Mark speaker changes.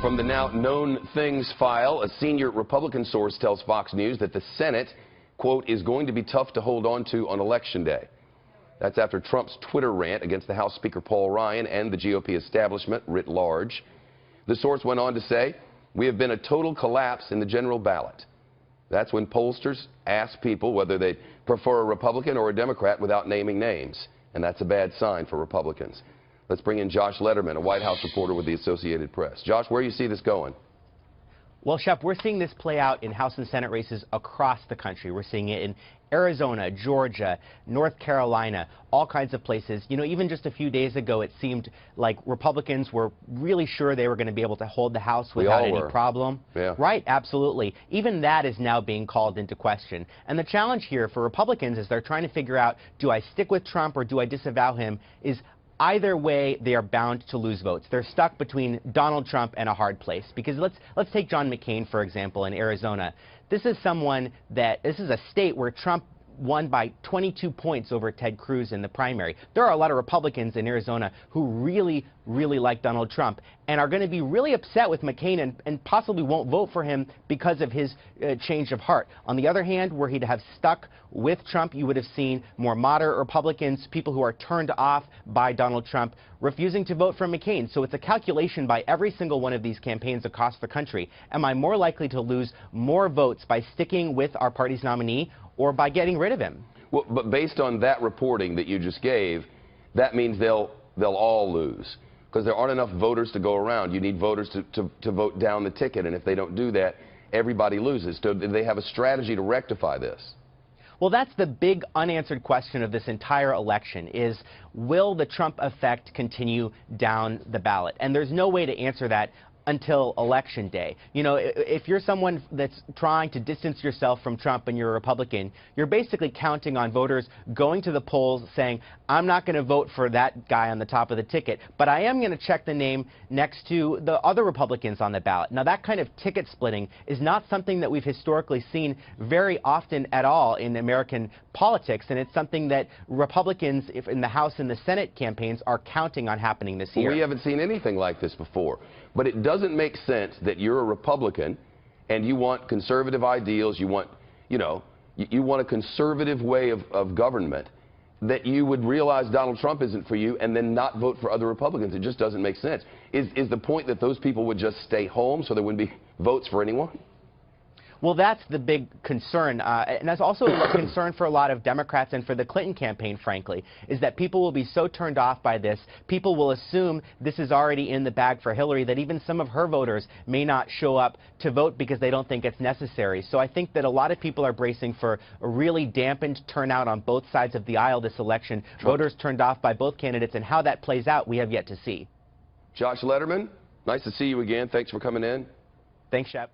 Speaker 1: From the now known things file, a senior Republican source tells Fox News that the Senate, quote, is going to be tough to hold on to on Election Day. That's after Trump's Twitter rant against the House Speaker Paul Ryan and the GOP establishment writ large. The source went on to say, we have been a total collapse in the general ballot. That's when pollsters ask people whether they prefer a Republican or a Democrat without naming names. And that's a bad sign for Republicans. Let's bring in Josh Letterman, a White House reporter with the Associated Press. Josh, where do you see this going?
Speaker 2: Well, Shep, we're seeing this play out in House and Senate races across the country. We're seeing it in Arizona, Georgia, North Carolina, all kinds of places. You know, even just a few days ago, it seemed like Republicans were really sure they were going to be able to hold the House without any problem.
Speaker 1: Yeah.
Speaker 2: Right, absolutely. Even that is now being called into question. And the challenge here for Republicans is they're trying to figure out, do I stick with Trump or do I disavow him, is either way, they are bound to lose votes. They're stuck between Donald Trump and a hard place. Because let's take John McCain, for example, in Arizona. This is a state where Trump won by 22 points over Ted Cruz in the primary. There are a lot of Republicans in Arizona who really like Donald Trump and are going to be really upset with McCain and possibly won't vote for him because of his change of heart. On the other hand, were he to have stuck with Trump, you would have seen more moderate Republicans, people who are turned off by Donald Trump, refusing to vote for McCain. So it's a calculation by every single one of these campaigns across the country. Am I more likely to lose more votes by sticking with our party's nominee or by getting rid of him?
Speaker 1: Well, but based on that reporting that you just gave, that means they'll all lose because there aren't enough voters to go around. You need voters to vote down the ticket, and if they don't do that, everybody loses. So do they have a strategy to rectify this?
Speaker 2: Well, that's the big unanswered question of this entire election is, will the Trump effect continue down the ballot? And there's no way to answer that until Election Day. You know, if you're someone that's trying to distance yourself from Trump and you're a Republican, you're basically counting on voters going to the polls saying, I'm not going to vote for that guy on the top of the ticket, but I am going to check the name next to the other Republicans on the ballot. Now, that kind of ticket splitting is not something that we've historically seen very often at all in American politics, and it's something that Republicans in the House and the Senate campaigns are counting on happening this year.
Speaker 1: We haven't seen anything like this before. But it doesn't make sense that you're a Republican and you want conservative ideals, you want, you want a conservative way of government, that you would realize Donald Trump isn't for you and then not vote for other Republicans. It just doesn't make sense. Is the point that those people would just stay home so there wouldn't be votes for anyone?
Speaker 2: Well, that's the big concern, and that's also a concern for a lot of Democrats and for the Clinton campaign, frankly, is that people will be so turned off by this, people will assume this is already in the bag for Hillary, that even some of her voters may not show up to vote because they don't think it's necessary. So I think that a lot of people are bracing for a really dampened turnout on both sides of the aisle this election, voters turned off by both candidates, and how that plays out, we have yet to see.
Speaker 1: Josh Letterman, nice to see you again. Thanks for coming in.
Speaker 2: Thanks, Shep.